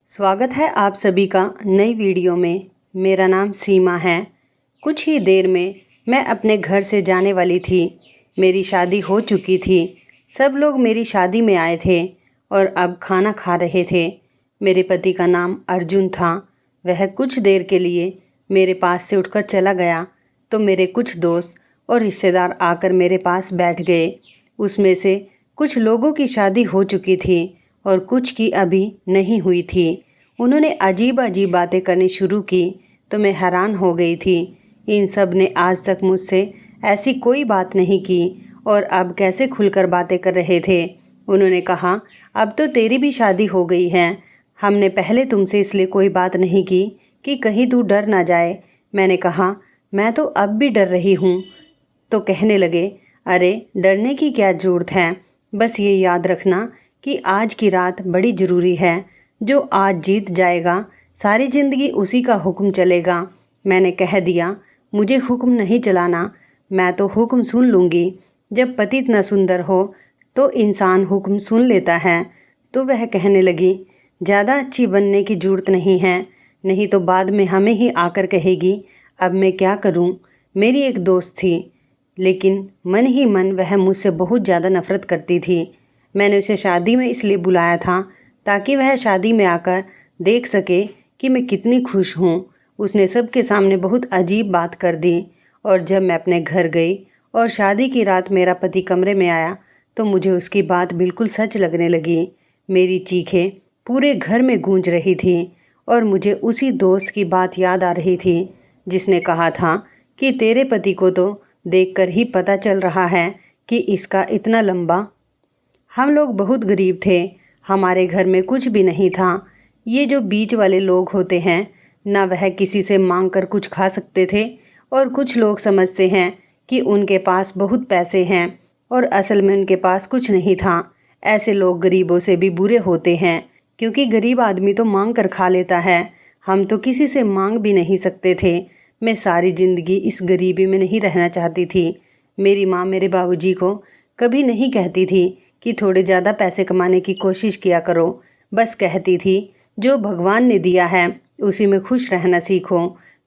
स्वागत है आप सभी का नई वीडियो में। मेरा नाम सीमा है। कुछ ही देर में मैं अपने घर से जाने वाली थी। मेरी शादी हो चुकी थी। सब लोग मेरी शादी में आए थे और अब खाना खा रहे थे। मेरे पति का नाम अर्जुन था। वह कुछ देर के लिए मेरे पास से उठकर चला गया तो मेरे कुछ दोस्त और रिश्तेदार आकर मेरे पास बैठ गए। उसमें से कुछ लोगों की शादी हो चुकी थी और कुछ की अभी नहीं हुई थी। उन्होंने अजीब अजीब बातें करनी शुरू की तो मैं हैरान हो गई थी। इन सब ने आज तक मुझसे ऐसी कोई बात नहीं की और अब कैसे खुलकर बातें कर रहे थे। उन्होंने कहा, अब तो तेरी भी शादी हो गई है। हमने पहले तुमसे इसलिए कोई बात नहीं की कि कहीं तू डर ना जाए। मैंने कहा, मैं तो अब भी डर रही हूँ। तो कहने लगे, अरे डरने की क्या ज़रूरत है, बस ये याद रखना कि आज की रात बड़ी ज़रूरी है। जो आज जीत जाएगा सारी ज़िंदगी उसी का हुक्म चलेगा। मैंने कह दिया, मुझे हुक्म नहीं चलाना, मैं तो हुक्म सुन लूँगी। जब पति इतना सुंदर हो तो इंसान हुक्म सुन लेता है। तो वह कहने लगी, ज़्यादा अच्छी बनने की ज़रूरत नहीं है, नहीं तो बाद में हमें ही आकर कहेगी अब मैं क्या करूं। मेरी एक दोस्त थी, लेकिन मन ही मन वह मुझसे बहुत ज़्यादा नफ़रत करती थी। मैंने उसे शादी में इसलिए बुलाया था ताकि वह शादी में आकर देख सके कि मैं कितनी खुश हूँ। उसने सबके सामने बहुत अजीब बात कर दी और जब मैं अपने घर गई और शादी की रात मेरा पति कमरे में आया तो मुझे उसकी बात बिल्कुल सच लगने लगी। मेरी चीखें पूरे घर में गूंज रही थी और मुझे उसी दोस्त की बात याद आ रही थी जिसने कहा था कि तेरे पति को तो देखकर ही पता चल रहा है कि इसका इतना लंबा। हम लोग बहुत गरीब थे, हमारे घर में कुछ भी नहीं था। ये जो बीच वाले लोग होते हैं ना, वह किसी से मांग कर कुछ खा सकते थे और कुछ लोग समझते हैं कि उनके पास बहुत पैसे हैं और असल में उनके पास कुछ नहीं था। ऐसे लोग गरीबों से भी बुरे होते हैं क्योंकि गरीब आदमी तो मांग कर खा लेता है। हम तो किसी से मांग भी नहीं सकते थे। मैं सारी ज़िंदगी इस गरीबी में नहीं रहना चाहती थी। मेरी माँ मेरे बाबूजी को कभी नहीं कहती थी कि थोड़े ज़्यादा पैसे कमाने की कोशिश किया करो। बस कहती थी, जो भगवान ने दिया है उसी में खुश रहना सीखो।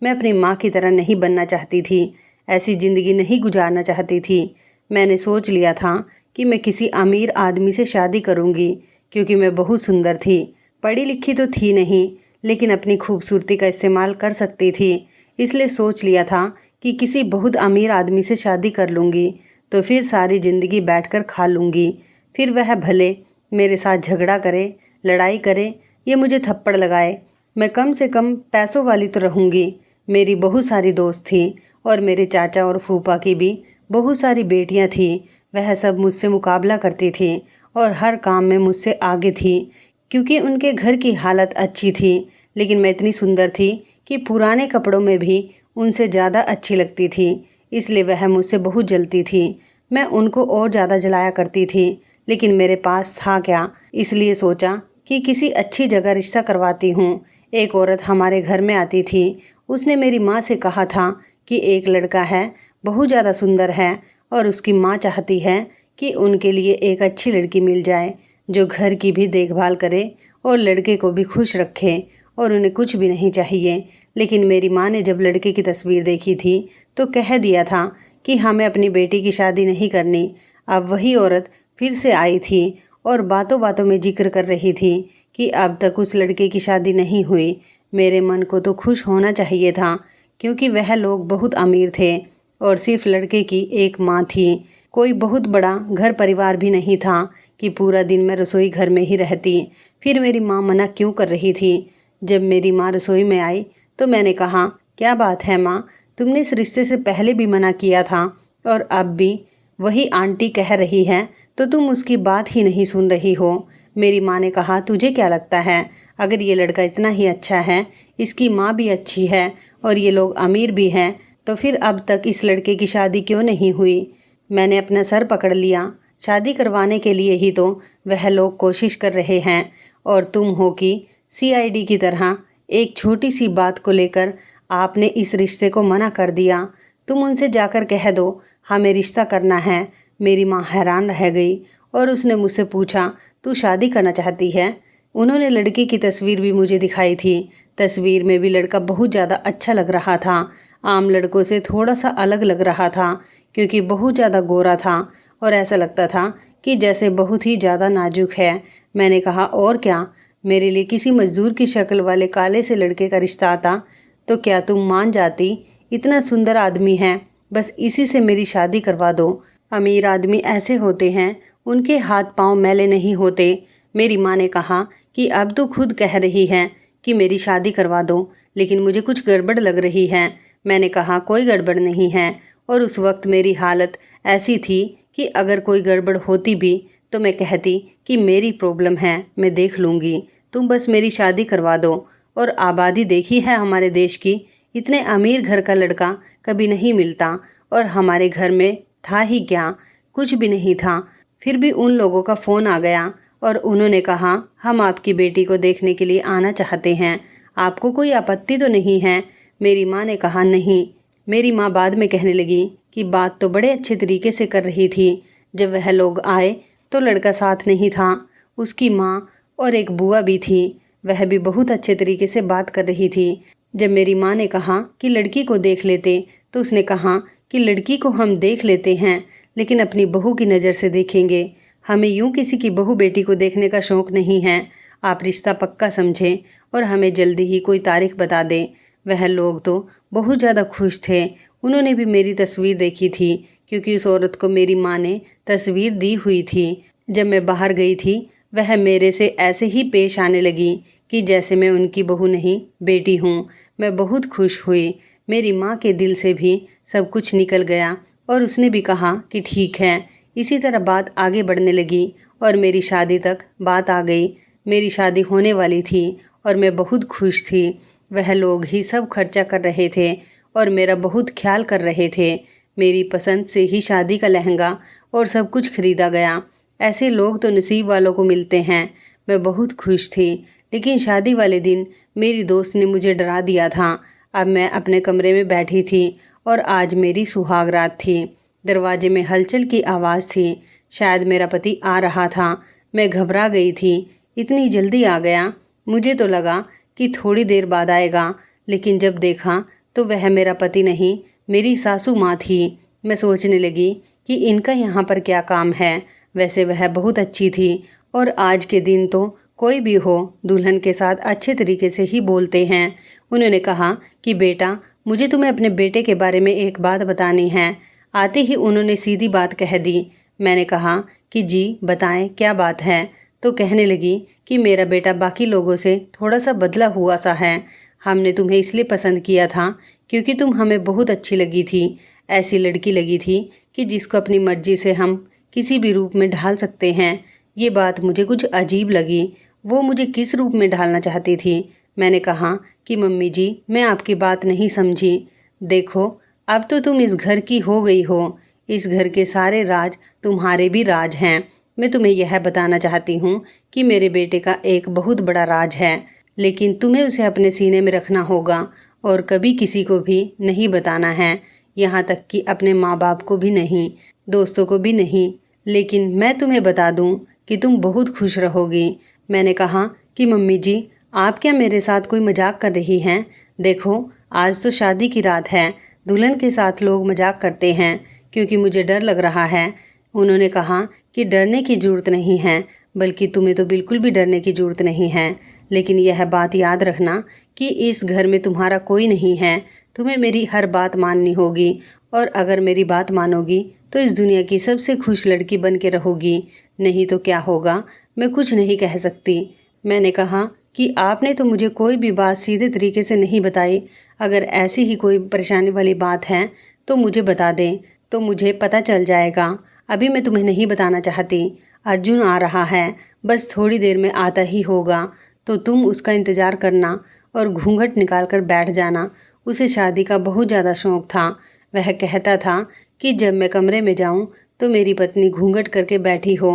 मैं अपनी माँ की तरह नहीं बनना चाहती थी, ऐसी ज़िंदगी नहीं गुजारना चाहती थी। मैंने सोच लिया था कि मैं किसी अमीर आदमी से शादी करूँगी क्योंकि मैं बहुत सुंदर थी। पढ़ी लिखी तो थी नहीं, लेकिन अपनी खूबसूरती का इस्तेमाल कर सकती थी। इसलिए सोच लिया था कि किसी बहुत अमीर आदमी से शादी कर लूँगी तो फिर सारी ज़िंदगी बैठकर खा लूँगी। फिर वह भले मेरे साथ झगड़ा करे, लड़ाई करे, ये मुझे थप्पड़ लगाए, मैं कम से कम पैसों वाली तो रहूँगी। मेरी बहुत सारी दोस्त थी और मेरे चाचा और फूफा की भी बहुत सारी बेटियाँ थीं। वह सब मुझसे मुकाबला करती थी और हर काम में मुझसे आगे थी क्योंकि उनके घर की हालत अच्छी थी। लेकिन मैं इतनी सुंदर थी कि पुराने कपड़ों में भी उनसे ज़्यादा अच्छी लगती थी, इसलिए वह मुझसे बहुत जलती थी। मैं उनको और ज़्यादा जलाया करती थी, लेकिन मेरे पास था क्या, इसलिए सोचा कि किसी अच्छी जगह रिश्ता करवाती हूँ। एक औरत हमारे घर में आती थी। उसने मेरी माँ से कहा था कि एक लड़का है, बहुत ज़्यादा सुंदर है और उसकी माँ चाहती है कि उनके लिए एक अच्छी लड़की मिल जाए जो घर की भी देखभाल करे और लड़के को भी खुश रखे और उन्हें कुछ भी नहीं चाहिए। लेकिन मेरी माँ ने जब लड़के की तस्वीर देखी थी तो कह दिया था कि हमें अपनी बेटी की शादी नहीं करनी। अब वही औरत फिर से आई थी और बातों बातों में जिक्र कर रही थी कि अब तक उस लड़के की शादी नहीं हुई। मेरे मन को तो खुश होना चाहिए था क्योंकि वह लोग बहुत अमीर थे और सिर्फ लड़के की एक माँ थी। कोई बहुत बड़ा घर परिवार भी नहीं था कि पूरा दिन मैं रसोई घर में ही रहती। फिर मेरी माँ मना क्यों कर रही थी। जब मेरी माँ रसोई में आई तो मैंने कहा, क्या बात है माँ, तुमने इस रिश्ते से पहले भी मना किया था और अब भी वही आंटी कह रही है तो तुम उसकी बात ही नहीं सुन रही हो। मेरी माँ ने कहा, तुझे क्या लगता है, अगर ये लड़का इतना ही अच्छा है, इसकी माँ भी अच्छी है और ये लोग अमीर भी हैं, तो फिर अब तक इस लड़के की शादी क्यों नहीं हुई। मैंने अपना सर पकड़ लिया। शादी करवाने के लिए ही तो वह लोग कोशिश कर रहे हैं और तुम हो कि सीआईडी की तरह एक छोटी सी बात को लेकर आपने इस रिश्ते को मना कर दिया। तुम उनसे जाकर कह दो हमें रिश्ता करना है। मेरी माँ हैरान रह गई और उसने मुझसे पूछा, तू शादी करना चाहती है। उन्होंने लड़के की तस्वीर भी मुझे दिखाई थी। तस्वीर में भी लड़का बहुत ज़्यादा अच्छा लग रहा था। आम लड़कों से थोड़ा सा अलग लग रहा था क्योंकि बहुत ज़्यादा गोरा था और ऐसा लगता था कि जैसे बहुत ही ज़्यादा नाजुक है। मैंने कहा, और क्या, मेरे लिए किसी मजदूर की शक्ल वाले काले से लड़के का रिश्ता आता तो क्या तुम मान जाती? इतना सुंदर आदमी है, बस इसी से मेरी शादी करवा दो। अमीर आदमी ऐसे होते हैं, उनके हाथ पांव मैले नहीं होते। मेरी माँ ने कहा कि अब तो खुद कह रही है कि मेरी शादी करवा दो, लेकिन मुझे कुछ गड़बड़ लग रही है। मैंने कहा, कोई गड़बड़ नहीं है। और उस वक्त मेरी हालत ऐसी थी कि अगर कोई गड़बड़ होती भी तो मैं कहती कि मेरी प्रॉब्लम है, मैं देख लूँगी, तुम बस मेरी शादी करवा दो। और आबादी देखी है हमारे देश की, इतने अमीर घर का लड़का कभी नहीं मिलता। और हमारे घर में था ही क्या, कुछ भी नहीं था। फिर भी उन लोगों का फ़ोन आ गया और उन्होंने कहा, हम आपकी बेटी को देखने के लिए आना चाहते हैं, आपको कोई आपत्ति तो नहीं है? मेरी माँ ने कहा, नहीं। मेरी माँ बाद में कहने लगी कि बात तो बड़े अच्छे तरीके से कर रही थी। जब वह लोग आए तो लड़का साथ नहीं था, उसकी माँ और एक बुआ भी थी, वह भी बहुत अच्छे तरीके से बात कर रही थी। जब मेरी माँ ने कहा कि लड़की को देख लेते तो उसने कहा कि लड़की को हम देख लेते हैं, लेकिन अपनी बहू की नज़र से देखेंगे। हमें यूं किसी की बहू बेटी को देखने का शौक़ नहीं है। आप रिश्ता पक्का समझें और हमें जल्दी ही कोई तारीख बता दें। वह लोग तो बहुत ज़्यादा खुश थे। उन्होंने भी मेरी तस्वीर देखी थी क्योंकि उस औरत को मेरी माँ ने तस्वीर दी हुई थी। जब मैं बाहर गई थी वह मेरे से ऐसे ही पेश आने लगी कि जैसे मैं उनकी बहू नहीं, बेटी हूँ। मैं बहुत खुश हुई। मेरी माँ के दिल से भी सब कुछ निकल गया और उसने भी कहा कि ठीक है। इसी तरह बात आगे बढ़ने लगी और मेरी शादी तक बात आ गई। मेरी शादी होने वाली थी और मैं बहुत खुश थी। वह लोग ही सब खर्चा कर रहे थे और मेरा बहुत ख्याल कर रहे थे। मेरी पसंद से ही शादी का लहंगा और सब कुछ खरीदा गया। ऐसे लोग तो नसीब वालों को मिलते हैं। मैं बहुत खुश थी, लेकिन शादी वाले दिन मेरी दोस्त ने मुझे डरा दिया था। अब मैं अपने कमरे में बैठी थी और आज मेरी सुहाग रात थी। दरवाजे में हलचल की आवाज़ थी। शायद मेरा पति आ रहा था। मैं घबरा गई थी, इतनी जल्दी आ गया। मुझे तो लगा कि थोड़ी देर बाद आएगा, लेकिन जब देखा तो वह मेरा पति नहीं, मेरी सासू माँ थी। मैं सोचने लगी कि इनका यहाँ पर क्या काम है। वैसे वह बहुत अच्छी थी और आज के दिन तो कोई भी हो दुल्हन के साथ अच्छे तरीके से ही बोलते हैं। उन्होंने कहा कि बेटा, मुझे तुम्हें अपने बेटे के बारे में एक बात बतानी है। आते ही उन्होंने सीधी बात कह दी। मैंने कहा कि जी बताएं, क्या बात है? तो कहने लगी कि मेरा बेटा बाकी लोगों से थोड़ा सा बदला हुआ सा है। हमने तुम्हें इसलिए पसंद किया था क्योंकि तुम हमें बहुत अच्छी लगी थी। ऐसी लड़की लगी थी कि जिसको अपनी मर्जी से हम किसी भी रूप में ढाल सकते हैं। ये बात मुझे कुछ अजीब लगी। वो मुझे किस रूप में ढालना चाहती थी? मैंने कहा कि मम्मी जी, मैं आपकी बात नहीं समझी। देखो, अब तो तुम इस घर की हो गई हो। इस घर के सारे राज तुम्हारे भी राज हैं। मैं तुम्हें यह बताना चाहती हूँ कि मेरे बेटे का एक बहुत बड़ा राज है, लेकिन तुम्हें उसे अपने सीने में रखना होगा और कभी किसी को भी नहीं बताना है, यहाँ तक कि अपने माँ बाप को भी नहीं, दोस्तों को भी नहीं। लेकिन मैं तुम्हें बता दूँ कि तुम बहुत खुश रहोगी। मैंने कहा कि मम्मी जी, आप क्या मेरे साथ कोई मजाक कर रही हैं? देखो, आज तो शादी की रात है। दुल्हन के साथ लोग मजाक करते हैं क्योंकि मुझे डर लग रहा है। उन्होंने कहा कि डरने की ज़रूरत नहीं है, बल्कि तुम्हें तो बिल्कुल भी डरने की ज़रूरत नहीं है। लेकिन यह बात याद रखना कि इस घर में तुम्हारा कोई नहीं है। तुम्हें मेरी हर बात माननी होगी और अगर मेरी बात मानोगी तो इस दुनिया की सबसे खुश लड़की बन के रहोगी। नहीं तो क्या होगा, मैं कुछ नहीं कह सकती। मैंने कहा कि आपने तो मुझे कोई भी बात सीधे तरीके से नहीं बताई। अगर ऐसी ही कोई परेशानी वाली बात है तो मुझे बता दें, तो मुझे पता चल जाएगा। अभी मैं तुम्हें नहीं बताना चाहती। अर्जुन आ रहा है, बस थोड़ी देर में आता ही होगा, तो तुम उसका इंतज़ार करना और घूंघट निकाल कर बैठ जाना। उसे शादी का बहुत ज़्यादा शौक़ था। वह कहता था कि जब मैं कमरे में जाऊं तो मेरी पत्नी घूंघट करके बैठी हो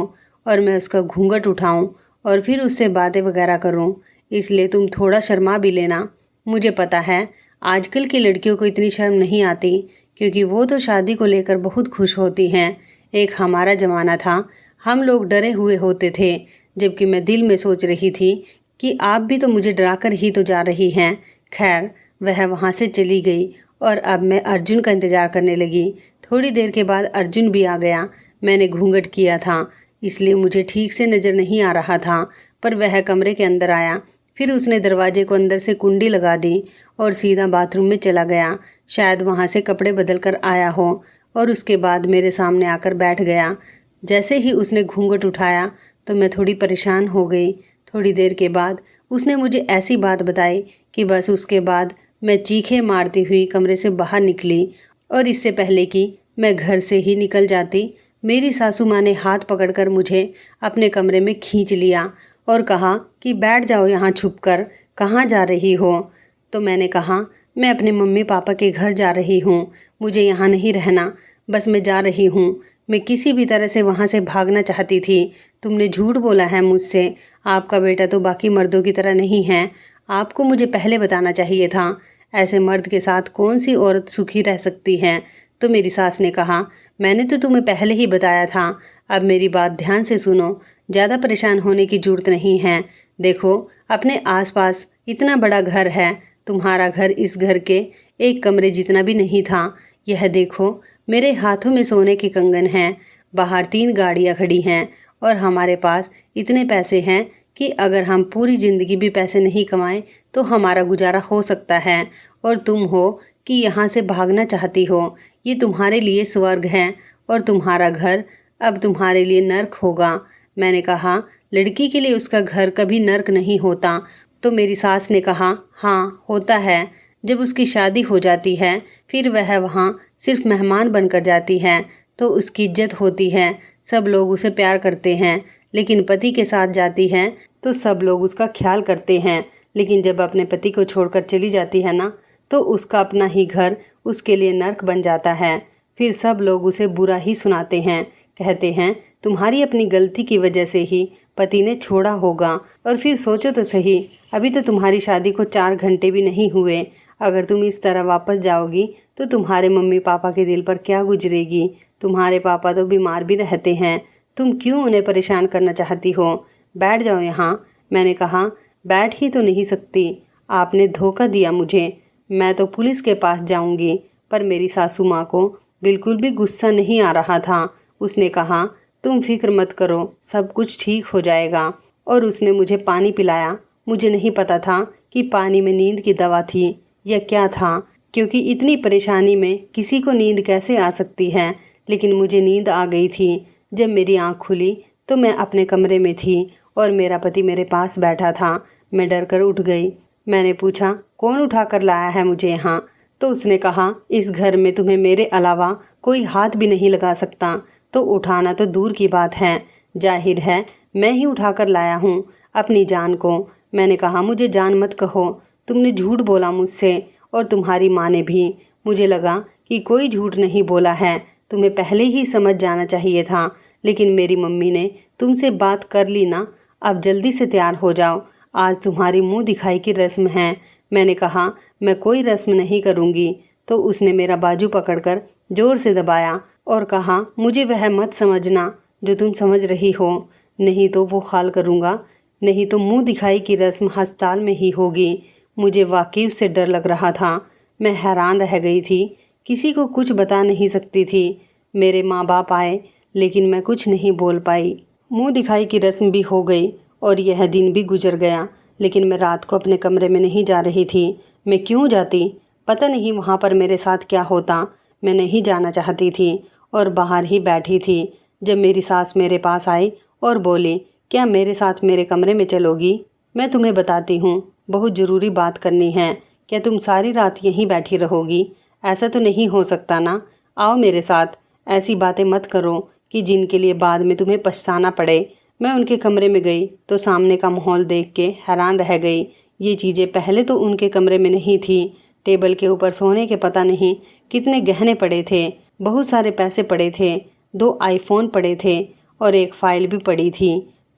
और मैं उसका घूंघट उठाऊं और फिर उससे बातें वगैरह करूं। इसलिए तुम थोड़ा शर्मा भी लेना। मुझे पता है आजकल की लड़कियों को इतनी शर्म नहीं आती क्योंकि वो तो शादी को लेकर बहुत खुश होती हैं। एक हमारा ज़माना था, हम लोग डरे हुए होते थे जबकि मैं दिल में सोच रही थी कि आप भी तो मुझे डराकर ही तो जा रही हैं। खैर, वह वहाँ से चली गई और अब मैं अर्जुन का इंतज़ार करने लगी। थोड़ी देर के बाद अर्जुन भी आ गया। मैंने घूंघट किया था, इसलिए मुझे ठीक से नज़र नहीं आ रहा था, पर वह कमरे के अंदर आया। फिर उसने दरवाजे को अंदर से कुंडी लगा दी और सीधा बाथरूम में चला गया। शायद वहाँ से कपड़े बदल कर आया हो और उसके बाद मेरे सामने आकर बैठ गया। जैसे ही उसने घूंघट उठाया तो मैं थोड़ी परेशान हो गई। थोड़ी देर के बाद उसने मुझे ऐसी बात बताई कि बस उसके बाद मैं चीखें मारती हुई कमरे से बाहर निकली। और इससे पहले कि मैं घर से ही निकल जाती, मेरी सासू माँ ने हाथ पकड़कर मुझे अपने कमरे में खींच लिया और कहा कि बैठ जाओ यहाँ छुपकर, कहाँ जा रही हो। तो मैंने कहा, मैं अपने मम्मी पापा के घर जा रही हूँ, मुझे यहाँ नहीं रहना, बस मैं जा रही हूँ। मैं किसी भी तरह से वहाँ से भागना चाहती थी। तुमने झूठ बोला है मुझसे। आपका बेटा तो बाकी मर्दों की तरह नहीं है। आपको मुझे पहले बताना चाहिए था। ऐसे मर्द के साथ कौन सी औरत सुखी रह सकती है। तो मेरी सास ने कहा, मैंने तो तुम्हें पहले ही बताया था। अब मेरी बात ध्यान से सुनो। ज़्यादा परेशान होने की ज़रूरत नहीं है। देखो, अपने आसपास इतना बड़ा घर है। तुम्हारा घर इस घर के एक कमरे जितना भी नहीं था। यह देखो, मेरे हाथों में सोने के कंगन हैं। बाहर 3 गाड़ियाँ खड़ी हैं और हमारे पास इतने पैसे हैं कि अगर हम पूरी ज़िंदगी भी पैसे नहीं कमाएं तो हमारा गुजारा हो सकता है। और तुम हो कि यहाँ से भागना चाहती हो। ये तुम्हारे लिए स्वर्ग है और तुम्हारा घर अब तुम्हारे लिए नर्क होगा। मैंने कहा, लड़की के लिए उसका घर कभी नर्क नहीं होता। तो मेरी सास ने कहा, हाँ होता है। जब उसकी शादी हो जाती है फिर वह वहाँ सिर्फ मेहमान बनकर जाती है तो उसकी इज्जत होती है, सब लोग उसे प्यार करते हैं। लेकिन पति के साथ जाती है तो सब लोग उसका ख्याल करते हैं। लेकिन जब अपने पति को छोड़कर चली जाती है ना, तो उसका अपना ही घर उसके लिए नर्क बन जाता है। फिर सब लोग उसे बुरा ही सुनाते हैं, कहते हैं तुम्हारी अपनी गलती की वजह से ही पति ने छोड़ा होगा। और फिर सोचो तो सही, अभी तो तुम्हारी शादी को 4 घंटे भी नहीं हुए। अगर तुम इस तरह वापस जाओगी तो तुम्हारे मम्मी पापा के दिल पर क्या गुजरेगी। तुम्हारे पापा तो बीमार भी रहते हैं, तुम क्यों उन्हें परेशान करना चाहती हो। बैठ जाओ यहाँ। मैंने कहा, बैठ ही तो नहीं सकती, आपने धोखा दिया मुझे। मैं तो पुलिस के पास जाऊंगी। पर मेरी सासू माँ को बिल्कुल भी गुस्सा नहीं आ रहा था। उसने कहा, तुम फिक्र मत करो, सब कुछ ठीक हो जाएगा। और उसने मुझे पानी पिलाया। मुझे नहीं पता था कि पानी में नींद की दवा थी या क्या था, क्योंकि इतनी परेशानी में किसी को नींद कैसे आ सकती है। लेकिन मुझे नींद आ गई थी। जब मेरी आँख खुली तो मैं अपने कमरे में थी और मेरा पति मेरे पास बैठा था। मैं डर कर उठ गई। मैंने पूछा, कौन उठा कर लाया है मुझे यहाँ। तो उसने कहा, इस घर में तुम्हें मेरे अलावा कोई हाथ भी नहीं लगा सकता, तो उठाना तो दूर की बात है। जाहिर है मैं ही उठा कर लाया हूँ अपनी जान को। मैंने कहा, मुझे जान मत कहो, तुमने झूठ बोला मुझसे और तुम्हारी माँ ने भी। मुझे लगा कि कोई झूठ नहीं बोला है, तुम्हें पहले ही समझ जाना चाहिए था। लेकिन मेरी मम्मी ने तुमसे बात कर ली ना, अब जल्दी से तैयार हो जाओ, आज तुम्हारी मुंह दिखाई की रस्म है। मैंने कहा, मैं कोई रस्म नहीं करूँगी। तो उसने मेरा बाजू पकड़कर ज़ोर से दबाया और कहा, मुझे वह मत समझना जो तुम समझ रही हो, नहीं तो वो खाल करूँगा, नहीं तो मुंह दिखाई की रस्म अस्पताल में ही होगी। मुझे वाकई उससे डर लग रहा था। मैं हैरान रह गई थी, किसी को कुछ बता नहीं सकती थी। मेरे माँ बाप आए लेकिन मैं कुछ नहीं बोल पाई। मुंह दिखाई की रस्म भी हो गई और यह दिन भी गुजर गया। लेकिन मैं रात को अपने कमरे में नहीं जा रही थी। मैं क्यों जाती, पता नहीं वहाँ पर मेरे साथ क्या होता। मैं नहीं जाना चाहती थी और बाहर ही बैठी थी जब मेरी सास मेरे पास आई और बोली, क्या मेरे साथ मेरे कमरे में चलोगी। मैं तुम्हें बताती हूँ, बहुत ज़रूरी बात करनी है। क्या तुम सारी रात यहीं बैठी रहोगी। ऐसा तो नहीं हो सकता ना, आओ मेरे साथ। ऐसी बातें मत करो कि जिनके लिए बाद में तुम्हें पछताना पड़े। मैं उनके कमरे में गई तो सामने का माहौल देख के हैरान रह गई। ये चीज़ें पहले तो उनके कमरे में नहीं थी। टेबल के ऊपर सोने के पता नहीं कितने गहने पड़े थे, बहुत सारे पैसे पड़े थे, 2 आईफोन पड़े थे और एक फ़ाइल भी पड़ी थी।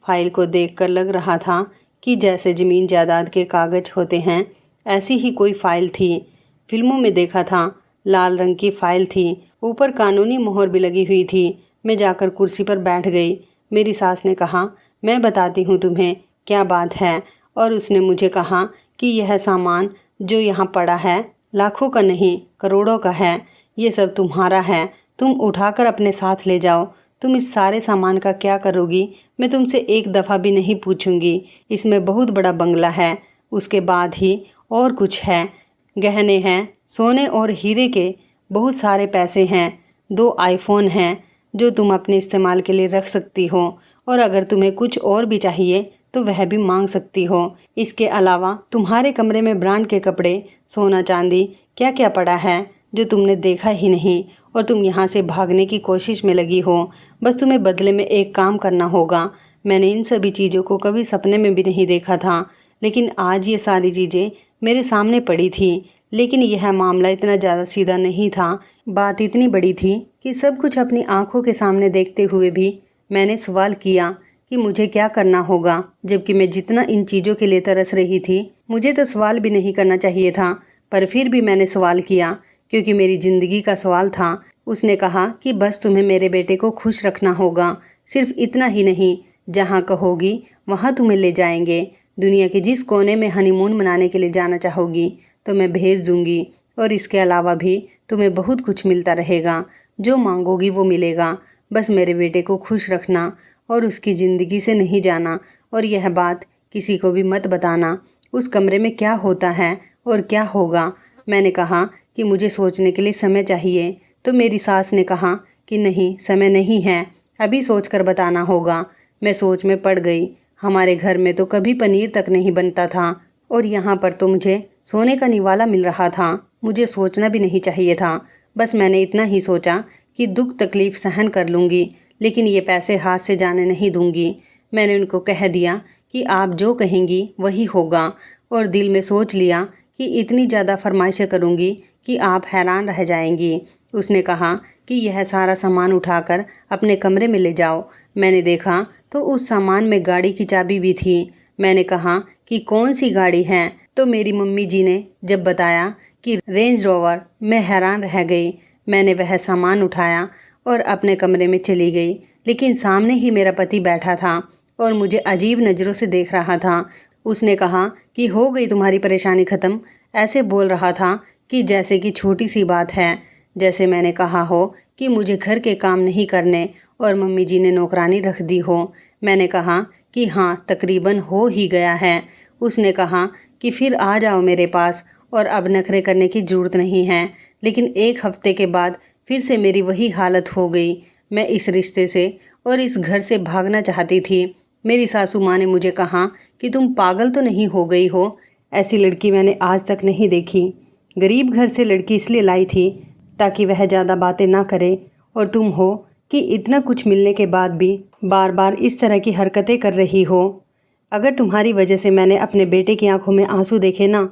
फाइल को देखकर लग रहा था कि जैसे ज़मीन जायदाद के कागज़ होते हैं, ऐसी ही कोई फ़ाइल थी। फिल्मों में देखा था, लाल रंग की फ़ाइल थी, ऊपर कानूनी मोहर भी लगी हुई थी। मैं जाकर कुर्सी पर बैठ गई। मेरी सास ने कहा, मैं बताती हूँ तुम्हें क्या बात है। और उसने मुझे कहा कि यह सामान जो यहाँ पड़ा है लाखों का नहीं करोड़ों का है, ये सब तुम्हारा है, तुम उठाकर अपने साथ ले जाओ। तुम इस सारे सामान का क्या करोगी, मैं तुमसे एक दफ़ा भी नहीं पूछूंगी। इसमें बहुत बड़ा बंगला है, उसके बाद ही और कुछ है, गहने हैं, सोने और हीरे के बहुत सारे पैसे हैं, 2 आईफोन हैं जो तुम अपने इस्तेमाल के लिए रख सकती हो, और अगर तुम्हें कुछ और भी चाहिए तो वह भी मांग सकती हो। इसके अलावा तुम्हारे कमरे में ब्रांड के कपड़े, सोना चांदी क्या क्या पड़ा है जो तुमने देखा ही नहीं, और तुम यहाँ से भागने की कोशिश में लगी हो। बस तुम्हें बदले में एक काम करना होगा। मैंने इन सभी चीज़ों को कभी सपने में भी नहीं देखा था, लेकिन आज ये सारी चीज़ें मेरे सामने पड़ी थी। लेकिन यह मामला इतना ज़्यादा सीधा नहीं था, बात इतनी बड़ी थी कि सब कुछ अपनी आंखों के सामने देखते हुए भी मैंने सवाल किया कि मुझे क्या करना होगा, जबकि मैं जितना इन चीज़ों के लिए तरस रही थी मुझे तो सवाल भी नहीं करना चाहिए था, पर फिर भी मैंने सवाल किया क्योंकि मेरी ज़िंदगी का सवाल था। उसने कहा कि बस तुम्हें मेरे बेटे को खुश रखना होगा, सिर्फ इतना ही नहीं, जहाँ कहोगी वहाँ तुम्हें ले जाएंगे। दुनिया के जिस कोने में हनीमून मनाने के लिए जाना चाहोगी तो मैं भेज दूँगी, और इसके अलावा भी तुम्हें बहुत कुछ मिलता रहेगा, जो मांगोगी वो मिलेगा। बस मेरे बेटे को खुश रखना और उसकी ज़िंदगी से नहीं जाना, और यह बात किसी को भी मत बताना उस कमरे में क्या होता है और क्या होगा। मैंने कहा कि मुझे सोचने के लिए समय चाहिए, तो मेरी सास ने कहा कि नहीं, समय नहीं है, अभी सोच कर बताना होगा। मैं सोच में पड़ गई। हमारे घर में तो कभी पनीर तक नहीं बनता था, और यहाँ पर तो मुझे सोने का निवाला मिल रहा था। मुझे सोचना भी नहीं चाहिए था। बस मैंने इतना ही सोचा कि दुख तकलीफ़ सहन कर लूँगी, लेकिन ये पैसे हाथ से जाने नहीं दूँगी। मैंने उनको कह दिया कि आप जो कहेंगी वही होगा, और दिल में सोच लिया कि इतनी ज़्यादा फरमाइशें करूँगी कि आप हैरान रह जाएंगी। उसने कहा कि यह सारा सामान उठाकर अपने कमरे में ले जाओ। मैंने देखा तो उस सामान में गाड़ी की चाबी भी थी। मैंने कहा कि कौन सी गाड़ी है, तो मेरी मम्मी जी ने जब बताया कि रेंज रोवर, मैं हैरान रह गई। मैंने वह सामान उठाया और अपने कमरे में चली गई, लेकिन सामने ही मेरा पति बैठा था और मुझे अजीब नज़रों से देख रहा था। उसने कहा कि हो गई तुम्हारी परेशानी ख़त्म, ऐसे बोल रहा था कि जैसे कि छोटी सी बात है, जैसे मैंने कहा हो कि मुझे घर के काम नहीं करने और मम्मी जी ने नौकरानी रख दी हो। मैंने कहा कि हाँ, तकरीबन हो ही गया है। उसने कहा कि फिर आ जाओ मेरे पास, और अब नखरे करने की ज़रूरत नहीं है। लेकिन 1 हफ्ते के बाद फिर से मेरी वही हालत हो गई। मैं इस रिश्ते से और इस घर से भागना चाहती थी। मेरी सासू माँ ने मुझे कहा कि तुम पागल तो नहीं हो गई हो, ऐसी लड़की मैंने आज तक नहीं देखी। गरीब घर से लड़की इसलिए लाई थी ताकि वह ज़्यादा बातें ना करे, और तुम हो कि इतना कुछ मिलने के बाद भी बार बार इस तरह की हरकतें कर रही हो। अगर तुम्हारी वजह से मैंने अपने बेटे की आंखों में आंसू देखे ना,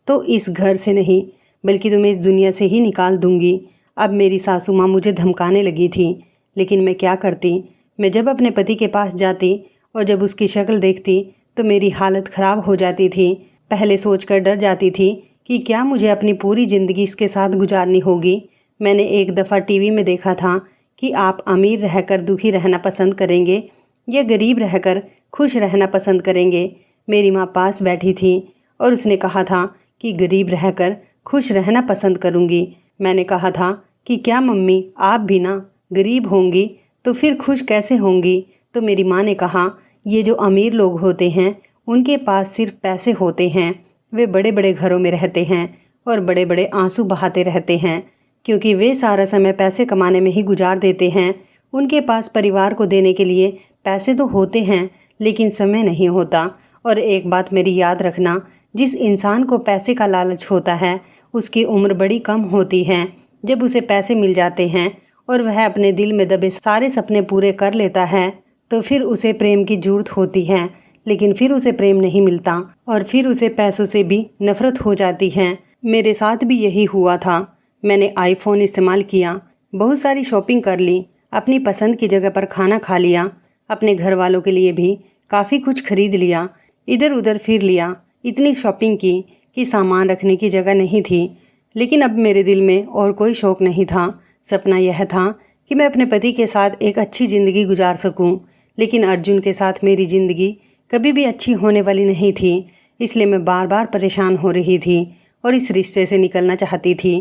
तो इस घर से नहीं बल्कि तुम्हें इस दुनिया से ही निकाल दूंगी। अब मेरी सासू माँ मुझे धमकाने लगी थी, लेकिन मैं क्या करती। मैं जब अपने पति के पास जाती और जब उसकी शक्ल देखती तो मेरी हालत ख़राब हो जाती थी। पहले सोचकर डर जाती थी कि क्या मुझे अपनी पूरी ज़िंदगी इसके साथ गुजारनी होगी। मैंने एक दफ़ा टीवी में देखा था कि आप अमीर रहकर दुखी रहना पसंद करेंगे या गरीब रहकर खुश रहना पसंद करेंगे। मेरी माँ पास बैठी थी और उसने कहा था कि गरीब रहकर खुश रहना पसंद करूँगी। मैंने कहा था कि क्या मम्मी, आप भी ना गरीब होंगी तो फिर खुश कैसे होंगी। तो मेरी माँ ने कहा, ये जो अमीर लोग होते हैं उनके पास सिर्फ पैसे होते हैं, वे बड़े बड़े घरों में रहते हैं और बड़े बड़े आंसू बहाते रहते हैं, क्योंकि वे सारा समय पैसे कमाने में ही गुजार देते हैं। उनके पास परिवार को देने के लिए पैसे तो होते हैं लेकिन समय नहीं होता। और एक बात मेरी याद रखना, जिस इंसान को पैसे का लालच होता है उसकी उम्र बड़ी कम होती है। जब उसे पैसे मिल जाते हैं और वह अपने दिल में दबे सारे सपने पूरे कर लेता है तो फिर उसे प्रेम की ज़रूरत होती है, लेकिन फिर उसे प्रेम नहीं मिलता और फिर उसे पैसों से भी नफ़रत हो जाती है। मेरे साथ भी यही हुआ था। मैंने आईफोन इस्तेमाल किया, बहुत सारी शॉपिंग कर ली, अपनी पसंद की जगह पर खाना खा लिया, अपने घर वालों के लिए भी काफ़ी कुछ खरीद लिया, इधर उधर फिर लिया, इतनी शॉपिंग की कि सामान रखने की जगह नहीं थी। लेकिन अब मेरे दिल में और कोई शौक़ नहीं था। सपना यह था कि मैं अपने पति के साथ एक अच्छी ज़िंदगी गुजार सकूं, लेकिन अर्जुन के साथ मेरी ज़िंदगी कभी भी अच्छी होने वाली नहीं थी, इसलिए मैं बार बार परेशान हो रही थी और इस रिश्ते से निकलना चाहती थी।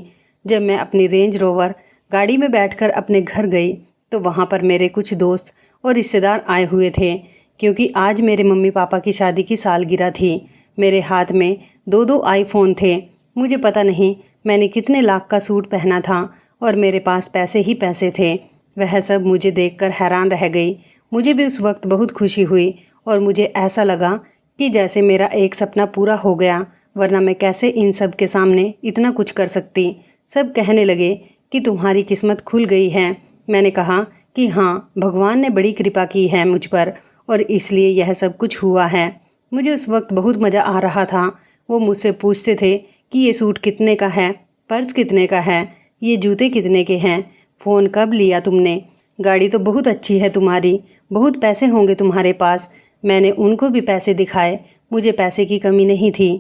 जब मैं अपनी रेंज रोवर गाड़ी में बैठकर अपने घर गई तो वहाँ पर मेरे कुछ दोस्त और रिश्तेदार आए हुए थे, क्योंकि आज मेरे मम्मी पापा की शादी की सालगिरह थी। मेरे हाथ में 2-2 आईफोन थे। मुझे पता नहीं मैंने कितने लाख का सूट पहना था और मेरे पास पैसे ही पैसे थे। वह सब मुझे देखकर हैरान रह गई। मुझे भी उस वक्त बहुत खुशी हुई और मुझे ऐसा लगा कि जैसे मेरा एक सपना पूरा हो गया, वरना मैं कैसे इन सब के सामने इतना कुछ कर सकती। सब कहने लगे कि तुम्हारी किस्मत खुल गई है। मैंने कहा कि हाँ, भगवान ने बड़ी कृपा की है मुझ पर और इसलिए यह सब कुछ हुआ है। मुझे उस वक्त बहुत मज़ा आ रहा था। वो मुझसे पूछते थे कि ये सूट कितने का है, पर्स कितने का है, ये जूते कितने के हैं, फ़ोन कब लिया तुमने, गाड़ी तो बहुत अच्छी है तुम्हारी, बहुत पैसे होंगे तुम्हारे पास। मैंने उनको भी पैसे दिखाए। मुझे पैसे की कमी नहीं थी।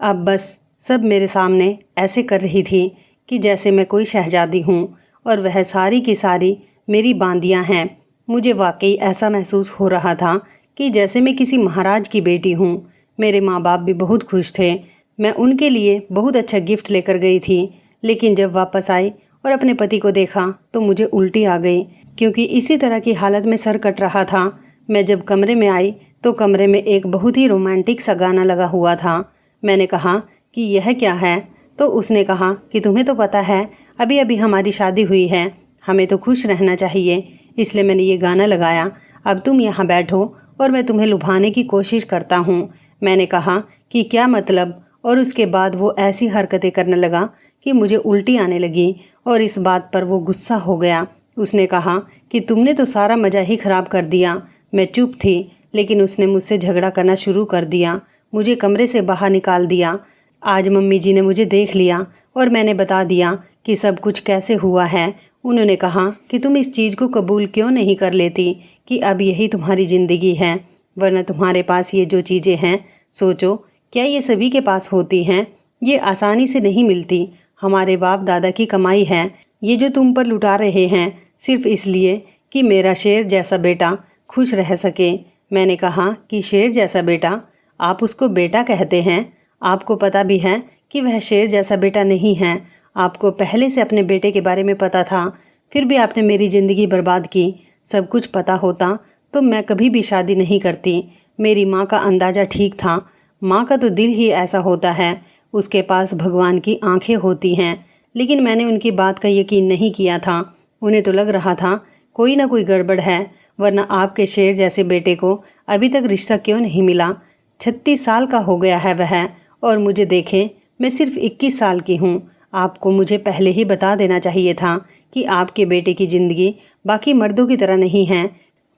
अब बस सब मेरे सामने ऐसे कर रही थी कि जैसे मैं कोई शहजादी हूँ और वह सारी की सारी मेरी बांदियाँ हैं। मुझे वाकई ऐसा महसूस हो रहा था कि जैसे मैं किसी महाराज की बेटी हूँ। मेरे माँ बाप भी बहुत खुश थे। मैं उनके लिए बहुत अच्छा गिफ्ट लेकर गई थी, लेकिन जब वापस आई और अपने पति को देखा तो मुझे उल्टी आ गई, क्योंकि इसी तरह की हालत में सर कट रहा था। मैं जब कमरे में आई तो कमरे में एक बहुत ही रोमांटिक सा गाना लगा हुआ था। मैंने कहा कि यह क्या है? तो उसने कहा कि तुम्हें तो पता है अभी अभी हमारी शादी हुई है, हमें तो खुश रहना चाहिए, इसलिए मैंने ये गाना लगाया। अब तुम यहाँ बैठो और मैं तुम्हें लुभाने की कोशिश करता हूँ। मैंने कहा कि क्या मतलब? और उसके बाद वो ऐसी हरकतें करने लगा कि मुझे उल्टी आने लगी और इस बात पर वो गुस्सा हो गया। उसने कहा कि तुमने तो सारा मज़ा ही ख़राब कर दिया। मैं चुप थी, लेकिन उसने मुझसे झगड़ा करना शुरू कर दिया। मुझे कमरे से बाहर निकाल दिया। आज मम्मी जी ने मुझे देख लिया और मैंने बता दिया कि सब कुछ कैसे हुआ है। उन्होंने कहा कि तुम इस चीज़ को कबूल क्यों नहीं कर लेती कि अब यही तुम्हारी ज़िंदगी है, वरना तुम्हारे पास ये जो चीज़ें हैं, सोचो क्या ये सभी के पास होती हैं? ये आसानी से नहीं मिलती। हमारे बाप दादा की कमाई है ये जो तुम पर लुटा रहे हैं, सिर्फ इसलिए कि मेरा शेर जैसा बेटा खुश रह सके। मैंने कहा कि शेर जैसा बेटा? आप उसको बेटा कहते हैं? आपको पता भी है कि वह शेर जैसा बेटा नहीं है। आपको पहले से अपने बेटे के बारे में पता था, फिर भी आपने मेरी ज़िंदगी बर्बाद की। सब कुछ पता होता तो मैं कभी भी शादी नहीं करती। मेरी माँ का अंदाज़ा ठीक था। माँ का तो दिल ही ऐसा होता है, उसके पास भगवान की आंखें होती हैं। लेकिन मैंने उनकी बात का यकीन नहीं किया था। उन्हें तो लग रहा था कोई ना कोई गड़बड़ है, वरना आपके शेर जैसे बेटे को अभी तक रिश्ता क्यों नहीं मिला? 36 साल का हो गया है वह, और मुझे देखें, मैं सिर्फ 21 साल की हूँ। आपको मुझे पहले ही बता देना चाहिए था कि आपके बेटे की ज़िंदगी बाकी मर्दों की तरह नहीं है।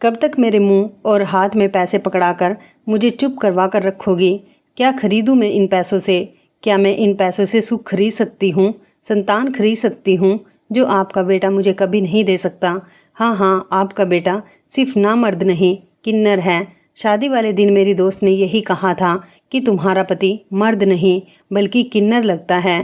कब तक मेरे मुंह और हाथ में पैसे पकड़ाकर मुझे चुप करवा कर रखोगी? क्या खरीदूं मैं इन पैसों से? क्या मैं इन पैसों से सुख खरीद सकती हूँ, संतान खरीद सकती हूँ, जो आपका बेटा मुझे कभी नहीं दे सकता? हाँ हाँ, आपका बेटा सिर्फ नामर्द नहीं, किन्नर है। शादी वाले दिन मेरी दोस्त ने यही कहा था कि तुम्हारा पति मर्द नहीं बल्कि किन्नर लगता है।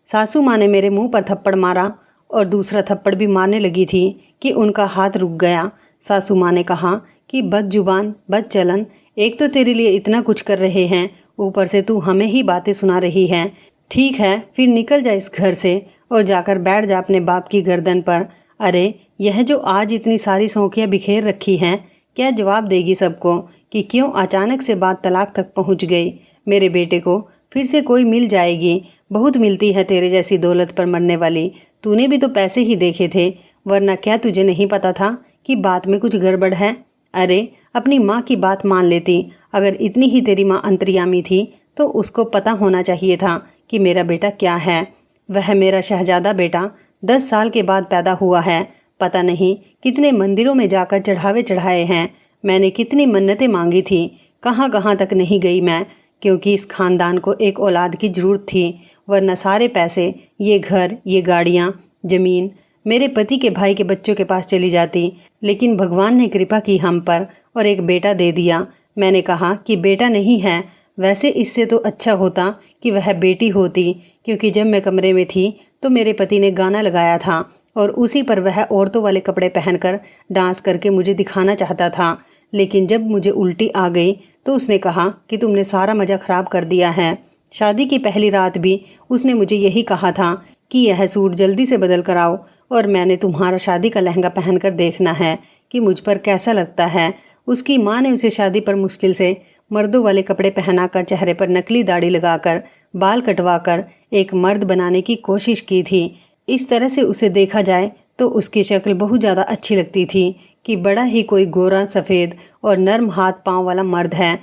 सासू माँ ने मेरे मुंह पर थप्पड़ मारा और दूसरा थप्पड़ भी मारने लगी थी कि उनका हाथ रुक गया। सासू माँ ने कहा कि बदजुबान बदचलन, एक तो तेरे लिए इतना कुछ कर रहे हैं, ऊपर से तू हमें ही बातें सुना रही है। ठीक है, फिर निकल जा इस घर से और जाकर बैठ जा अपने बाप की गर्दन पर। अरे, यह जो आज इतनी सारी सौंकियाँ बिखेर रखी हैं, क्या जवाब देगी सबको कि क्यों अचानक से बात तलाक तक पहुंच गई? मेरे बेटे को फिर से कोई मिल जाएगी, बहुत मिलती है तेरे जैसी दौलत पर मरने वाली। तूने भी तो पैसे ही देखे थे, वरना क्या तुझे नहीं पता था कि बात में कुछ गड़बड़ है? अरे, अपनी माँ की बात मान लेती। अगर इतनी ही तेरी माँ अंतर्यामी थी तो उसको पता होना चाहिए था कि मेरा बेटा क्या है। वह मेरा शहजादा बेटा 10 साल के बाद पैदा हुआ है। पता नहीं कितने मंदिरों में जाकर चढ़ावे चढ़ाए हैं। मैंने कितनी मन्नतें मांगी थी, कहाँ कहाँ तक नहीं गई मैं, क्योंकि इस खानदान को एक औलाद की ज़रूरत थी, वरना सारे पैसे, ये घर, ये गाड़ियाँ, ज़मीन मेरे पति के भाई के बच्चों के पास चली जाती। लेकिन भगवान ने कृपा की हम पर और एक बेटा दे दिया। मैंने कहा कि बेटा नहीं है, वैसे इससे तो अच्छा होता कि वह बेटी होती, क्योंकि जब मैं कमरे में थी तो मेरे पति ने गाना लगाया था और उसी पर वह औरतों वाले कपड़े पहनकर डांस करके मुझे दिखाना चाहता था। लेकिन जब मुझे उल्टी आ गई तो उसने कहा कि तुमने सारा मज़ा ख़राब कर दिया है। शादी की पहली रात भी उसने मुझे यही कहा था कि यह सूट जल्दी से बदल कर आओ और मैंने तुम्हारा शादी का लहंगा पहनकर देखना है कि मुझ पर कैसा लगता है। उसकी माँ ने उसे शादी पर मुश्किल से मर्दों वाले कपड़े पहनाकर, चेहरे पर नकली दाढ़ी लगाकर, बाल कटवाकर एक मर्द बनाने की कोशिश की थी। इस तरह से उसे देखा जाए तो उसकी शक्ल बहुत ज़्यादा अच्छी लगती थी कि बड़ा ही कोई गोरा सफ़ेद और नर्म हाथ पाँव वाला मर्द है।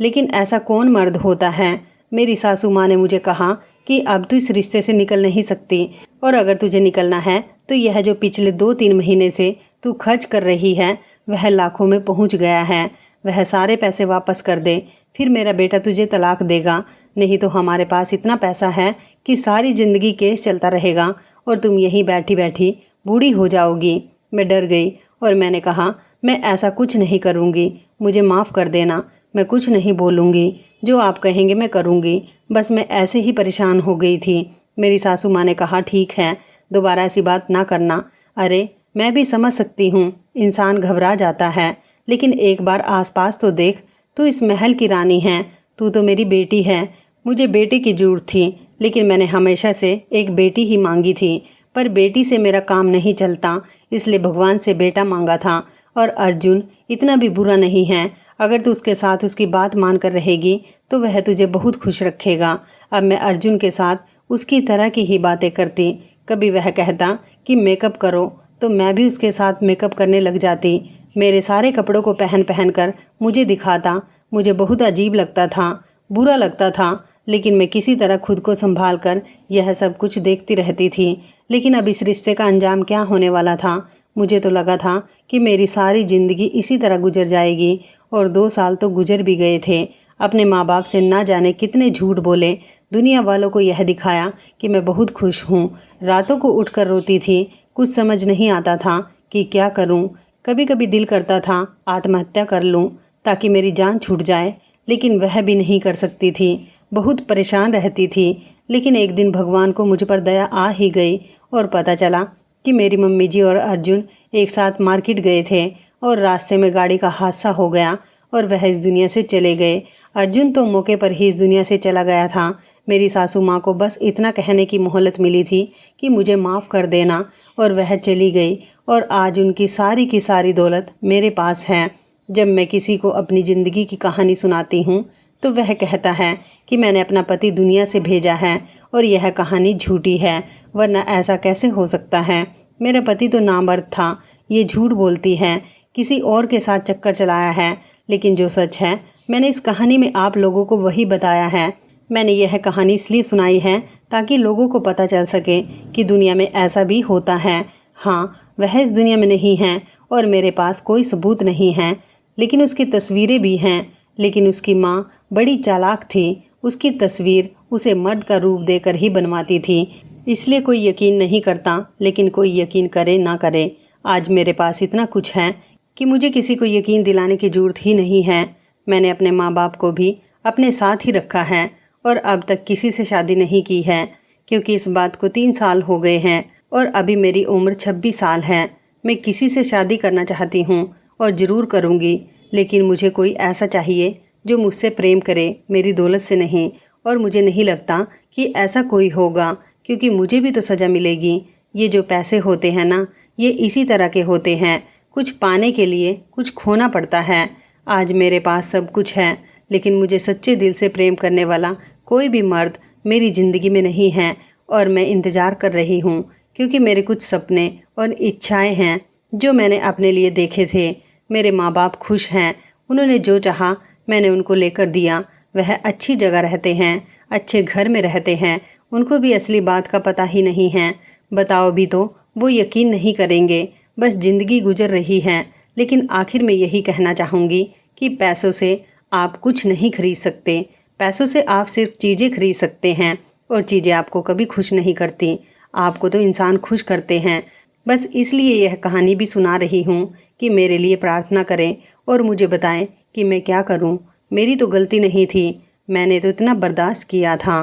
लेकिन ऐसा कौन मर्द होता है। मेरी सासू माँ ने मुझे कहा कि अब तू इस रिश्ते से निकल नहीं सकती, और अगर तुझे निकलना है तो यह जो पिछले 2-3 महीने से तू खर्च कर रही है वह लाखों में पहुंच गया है। वह सारे पैसे वापस कर दे, फिर मेरा बेटा तुझे तलाक देगा। नहीं तो हमारे पास इतना पैसा है कि सारी ज़िंदगी केस चलता रहेगा और तुम यहीं बैठी बैठी बूढ़ी हो जाओगी। मैं डर गई और मैंने कहा, मैं ऐसा कुछ नहीं करूँगी, मुझे माफ़ कर देना, मैं कुछ नहीं बोलूँगी, जो आप कहेंगे मैं करूँगी। बस मैं ऐसे ही परेशान हो गई थी। मेरी सासू माँ ने कहा, ठीक है, दोबारा ऐसी बात ना करना। अरे मैं भी समझ सकती हूँ, इंसान घबरा जाता है, लेकिन एक बार आसपास तो देख। तू इस महल की रानी है, तू तो मेरी बेटी है। मुझे बेटे की ज़रूरत थी, लेकिन मैंने हमेशा से एक बेटी ही मांगी थी। पर बेटी से मेरा काम नहीं चलता, इसलिए भगवान से बेटा मांगा था। और अर्जुन इतना भी बुरा नहीं है। अगर तू उसके साथ उसकी बात मानकर रहेगी तो वह तुझे बहुत खुश रखेगा। अब मैं अर्जुन के साथ उसकी तरह की ही बातें करती। कभी वह कहता कि मेकअप करो तो मैं भी उसके साथ मेकअप करने लग जाती। मेरे सारे कपड़ों को पहन पहन कर मुझे दिखाता। मुझे बहुत अजीब लगता था, बुरा लगता था, लेकिन मैं किसी तरह खुद को संभाल कर यह सब कुछ देखती रहती थी। लेकिन अब इस रिश्ते का अंजाम क्या होने वाला था। मुझे तो लगा था कि मेरी सारी ज़िंदगी इसी तरह गुजर जाएगी, और 2 साल तो गुजर भी गए थे। अपने माँ बाप से ना जाने कितने झूठ बोले, दुनिया वालों को यह दिखाया कि मैं बहुत खुश हूँ। रातों को उठकर रोती थी, कुछ समझ नहीं आता था कि क्या करूँ। कभी कभी दिल करता था आत्महत्या कर लूँ ताकि मेरी जान छूट जाए, लेकिन वह भी नहीं कर सकती थी। बहुत परेशान रहती थी। लेकिन एक दिन भगवान को मुझ पर दया आ ही गई और पता चला कि मेरी मम्मी जी और अर्जुन एक साथ मार्केट गए थे और रास्ते में गाड़ी का हादसा हो गया और वह इस दुनिया से चले गए। अर्जुन तो मौके पर ही इस दुनिया से चला गया था। मेरी सासू माँ को बस इतना कहने की मोहलत मिली थी कि मुझे माफ़ कर देना, और वह चली गई। और आज उनकी सारी की सारी दौलत मेरे पास है। जब मैं किसी को अपनी ज़िंदगी की कहानी सुनाती हूँ तो वह कहता है कि मैंने अपना पति दुनिया से भेजा है और यह कहानी झूठी है, वरना ऐसा कैसे हो सकता है। मेरा पति तो नामर्द था, ये झूठ बोलती है, किसी और के साथ चक्कर चलाया है। लेकिन जो सच है, मैंने इस कहानी में आप लोगों को वही बताया है। मैंने यह कहानी इसलिए सुनाई है ताकि लोगों को पता चल सके कि दुनिया में ऐसा भी होता है। हाँ, वह इस दुनिया में नहीं है और मेरे पास कोई सबूत नहीं है, लेकिन उसकी तस्वीरें भी हैं। लेकिन उसकी माँ बड़ी चालाक थी। उसकी तस्वीर उसे मर्द का रूप देकर ही बनवाती थी, इसलिए कोई यकीन नहीं करता। लेकिन कोई यकीन करे ना करे, आज मेरे पास इतना कुछ है कि मुझे किसी को यकीन दिलाने की ज़रूरत ही नहीं है। मैंने अपने माँ बाप को भी अपने साथ ही रखा है और अब तक किसी से शादी नहीं की है, क्योंकि इस बात को 3 साल हो गए हैं और अभी मेरी उम्र 26 साल है। मैं किसी से शादी करना चाहती हूँ और ज़रूर करूँगी, लेकिन मुझे कोई ऐसा चाहिए जो मुझसे प्रेम करे, मेरी दौलत से नहीं। और मुझे नहीं लगता कि ऐसा कोई होगा, क्योंकि मुझे भी तो सज़ा मिलेगी। ये जो पैसे होते हैं ना, ये इसी तरह के होते हैं, कुछ पाने के लिए कुछ खोना पड़ता है। आज मेरे पास सब कुछ है, लेकिन मुझे सच्चे दिल से प्रेम करने वाला कोई भी मर्द मेरी ज़िंदगी में नहीं है। और मैं इंतज़ार कर रही हूँ, क्योंकि मेरे कुछ सपने और इच्छाएं हैं जो मैंने अपने लिए देखे थे। मेरे माँ बाप खुश हैं, उन्होंने जो चाहा मैंने उनको लेकर दिया। वह अच्छी जगह रहते हैं, अच्छे घर में रहते हैं, उनको भी असली बात का पता ही नहीं है। बताओ भी तो वो यकीन नहीं करेंगे। बस ज़िंदगी गुजर रही है। लेकिन आखिर में यही कहना चाहूँगी कि पैसों से आप कुछ नहीं खरीद सकते। पैसों से आप सिर्फ चीज़ें खरीद सकते हैं, और चीज़ें आपको कभी खुश नहीं करती। आपको तो इंसान खुश करते हैं। बस इसलिए यह कहानी भी सुना रही हूँ कि मेरे लिए प्रार्थना करें और मुझे बताएं कि मैं क्या करूँ। मेरी तो गलती नहीं थी, मैंने तो इतना बर्दाश्त किया था।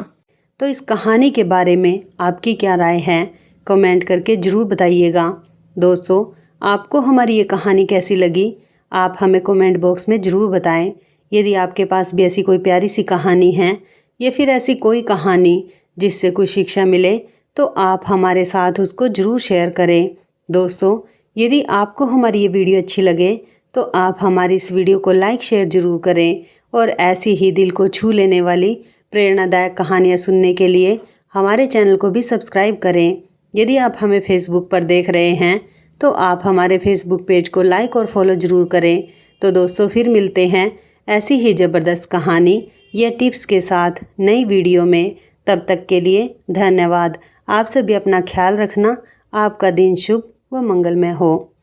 तो इस कहानी के बारे में आपकी क्या राय है, कमेंट करके ज़रूर बताइएगा। दोस्तों, आपको हमारी ये कहानी कैसी लगी, आप हमें कमेंट बॉक्स में ज़रूर बताएं। यदि आपके पास भी ऐसी कोई प्यारी सी कहानी है या फिर ऐसी कोई कहानी जिससे कुछ शिक्षा मिले, तो आप हमारे साथ उसको ज़रूर शेयर करें। दोस्तों, यदि आपको हमारी ये वीडियो अच्छी लगे तो आप हमारी इस वीडियो को लाइक शेयर ज़रूर करें और ऐसी ही दिल को छू लेने वाली प्रेरणादायक कहानियाँ सुनने के लिए हमारे चैनल को भी सब्सक्राइब करें। यदि आप हमें फेसबुक पर देख रहे हैं तो आप हमारे फेसबुक पेज को लाइक और फॉलो ज़रूर करें। तो दोस्तों, फिर मिलते हैं ऐसी ही ज़बरदस्त कहानी या टिप्स के साथ नई वीडियो में। तब तक के लिए धन्यवाद। आप सभी अपना ख्याल रखना। आपका दिन शुभ व मंगलमय हो।